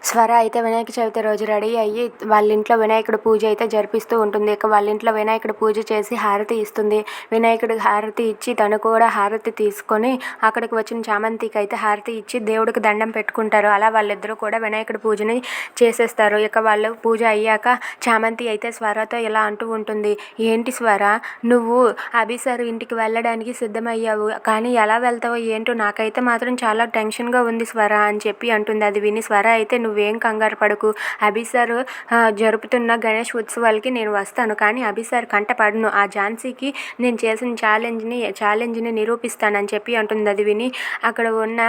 స్వర అయితే వినాయక చవితి రోజు రెడీ అయ్యి వాళ్ళ ఇంట్లో వినాయకుడి పూజ అయితే జరిపిస్తూ ఉంటుంది. ఇక వాళ్ళ ఇంట్లో వినాయకుడి పూజ చేసి హారతి ఇస్తుంది. వినాయకుడికి హారతి ఇచ్చి తను కూడా హారతి తీసుకొని అక్కడికి వచ్చిన చామంతికి అయితే హారతి ఇచ్చి దేవుడికి దండం పెట్టుకుంటారు. అలా వాళ్ళిద్దరూ కూడా వినాయకుడి పూజని చేసేస్తారు. ఇక వాళ్ళు పూజ అయ్యాక చామంతి అయితే స్వరతో ఇలా అంటూ ఉంటుంది, ఏంటి స్వర, నువ్వు అభిసార్ ఇంటికి వెళ్ళడానికి సిద్ధమయ్యావు, కానీ ఎలా వెళ్తావో ఏంటో నాకైతే మాత్రం చాలా టెన్షన్గా ఉంది స్వర అని చెప్పి అంటుంది. అది విని స్వర అయితే నువ్వేం కంగారు పడకు, అభిసార్ జరుపుతున్న గణేష్ ఉత్సవాలకి నేను వస్తాను, కానీ అభిసార్ కంట పడను, ఆ ఝాన్సీకి నేను చేసిన ఛాలెంజ్ని నిరూపిస్తానని చెప్పి అంటుంది. అది విని అక్కడ ఉన్న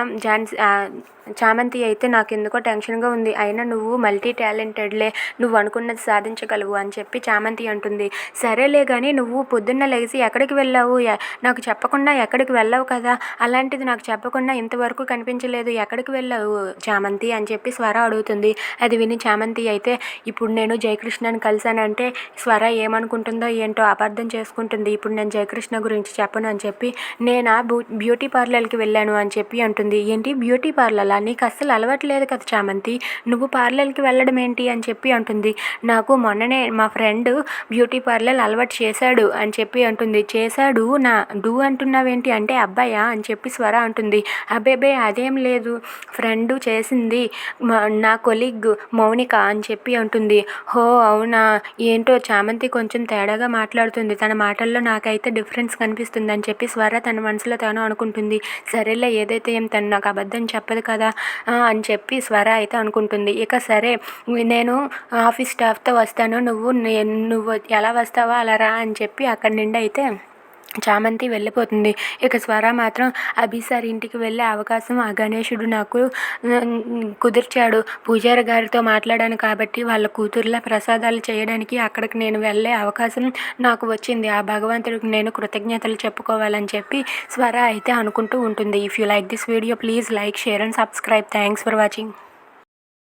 చామంతి అయితే నాకు ఎందుకో టెన్షన్గా ఉంది, అయినా నువ్వు మల్టీ టాలెంటెడ్లే, నువ్వు అనుకున్నది సాధించగలవు అని చెప్పి చామంతి అంటుంది. సరేలే కానీ నువ్వు పొద్దున్న లేచి ఎక్కడికి వెళ్ళావు, నాకు చెప్పకుండా ఎక్కడికి వెళ్ళావు కదా, అలాంటిది నాకు చెప్పకుండా ఇంతవరకు కనిపించలేదు, ఎక్కడికి వెళ్ళావు చామంతి అని చెప్పి స్వర అడుగుతుంది. అది విని చామంతి అయితే ఇప్పుడు నేను జయకృష్ణని కలిశానంటే స్వర ఏమనుకుంటుందో ఏంటో అపార్థం చేసుకుంటుంది. ఇప్పుడు నేను జయకృష్ణ గురించి చెప్పను అని చెప్పి నేను బ్యూటీ పార్లర్కి వెళ్ళాను అని చెప్పి అంటుంది. ఏంటి బ్యూటీ పార్లర్, నీకు అస్సలు అలవాట్లేదు కదా చామంతి, నువ్వు పార్లర్కి వెళ్ళడం ఏంటి అని చెప్పి అంటుంది. నాకు మొన్ననే మా ఫ్రెండ్ బ్యూటీ పార్లర్ అలవాటు చేశాడు అని చెప్పి అంటుంది. చేశాడు నా డూ అంటున్నావేంటి అంటే అబ్బాయా అని చెప్పి స్వర అంటుంది. అబ్బేబే అదేం లేదు, ఫ్రెండ్ చేసింది నా కొలీగ్ మౌనిక అని చెప్పి అంటుంది. హో అవునా, ఏంటో చామంతి కొంచెం తేడాగా మాట్లాడుతుంది, తన మాటల్లో నాకైతే డిఫరెన్స్ కనిపిస్తుంది అని చెప్పి స్వర తన మనసులో తాను అనుకుంటుంది. సరేలే ఏదైతే ఏం తను నాకు అబద్ధం చెప్పదు కదా అని చెప్పి స్వర అయితే అనుకుంటుంది. ఇక సరే నేను ఆఫీస్ స్టాఫ్తో వస్తాను, నువ్వు ఎలా వస్తావో అలా రా అని చెప్పి అక్కడి నుండి అయితే చామంతి వెళ్ళిపోతుంది. ఇక స్వర మాత్రం అభిసార్ ఇంటికి వెళ్ళే అవకాశం ఆ గణేశుడు నాకు కుదిర్చాడు, పూజారి గారితో మాట్లాడాను కాబట్టి వాళ్ళ కూతుర్ల ప్రసాదాలు చేయడానికి అక్కడికి నేను వెళ్ళే అవకాశం నాకు వచ్చింది, ఆ భగవంతుడికి నేను కృతజ్ఞతలు చెప్పుకోవాలని చెప్పి స్వర అయితే అనుకుంటూ ఉంటుంది. If you like this video please like, share and subscribe. Thanks for watching.